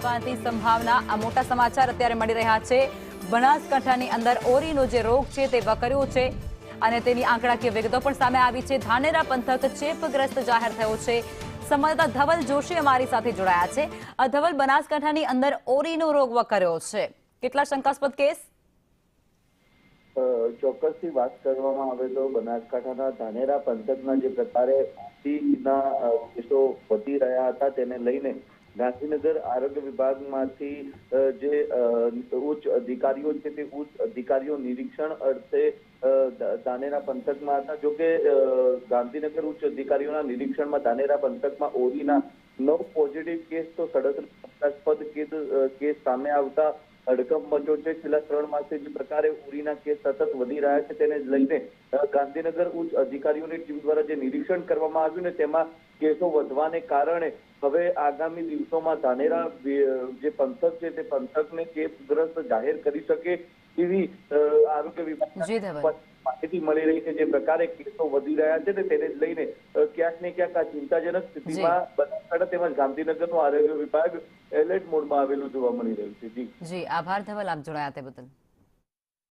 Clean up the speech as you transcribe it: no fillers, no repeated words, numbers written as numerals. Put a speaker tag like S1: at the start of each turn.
S1: વધવાની સંભાવના। આ મોટા સમાચાર અત્યારે મળી રહ્યા છે। બનાસકાંઠાની અંદર ઓરીનો જે રોગ છે તે વકર્યો છે અને તેની આંકડાકીય વિગતો પણ સામે આવી છે। ધાનેરા પંથક ચેપગ્રસ્ત જાહેર થયો છે। સંવાદદાતા ધવલ જોશી અમારી સાથે જોડાયા છે। ધવલ, બનાસકાંઠાની અંદર ઓરીનો રોગ વકર્યો છે, કેટલા શંકાસ્પદ કેસ?
S2: ચોક્કસથી વાત કરવામાં આવે તો બનાસકાંઠાના ધાનેરા પંથકના જે પ્રકારે ઓટીના કેસો વધી રહ્યા હતા તેને લઈને ગાંધીનગર આરોગ્ય વિભાગમાંથી જે ઉચ્ચ અધિકારીઓ છે તે ઉચ્ચ અધિકારીઓ નિરીક્ષણ અર્થે ધાનેરા પંથકમાં હતા। જોકે ગાંધીનગર ઉચ્ચ અધિકારીઓના નિરીક્ષણમાં ધાનેરા પંથકમાં ઓરીના 9 પોઝિટિવ કેસ તો 37 કેસ સામે આવતા હડકંપ મચ્યો છે। છેલ્લા 3 માસથી જે પ્રકારે ઓરીના કેસ સતત વધી રહ્યા છે તેને લઈને ગાંધીનગર ઉચ્ચ અધિકારીઓની ટીમ દ્વારા જે નિરીક્ષણ કરવામાં આવ્યું ને તેમાં કેસો વધવાને કારણે હવે આગામી દિવસોમાં ધાનેરા જે પંથક છે તે પંથકને ચેપગ્રસ્ત જાહેર કરી શકે તેવી આરોગ્ય વિભાગ માહિતી મળી રહી છે। જે પ્રકારે કેસો વધી રહ્યા છે તેને લઈને ક્યાંક ને ક્યાંક આ ચિંતાજનક સ્થિતિમાં બનાસકાંઠા તેમજ ગાંધીનગરનું આરોગ્ય વિભાગ એલર્ટ મોડમાં આવેલું જોવા મળી રહ્યું છે।
S1: જી આભાર ધવલ, આપ જોડાયા તે બદલ।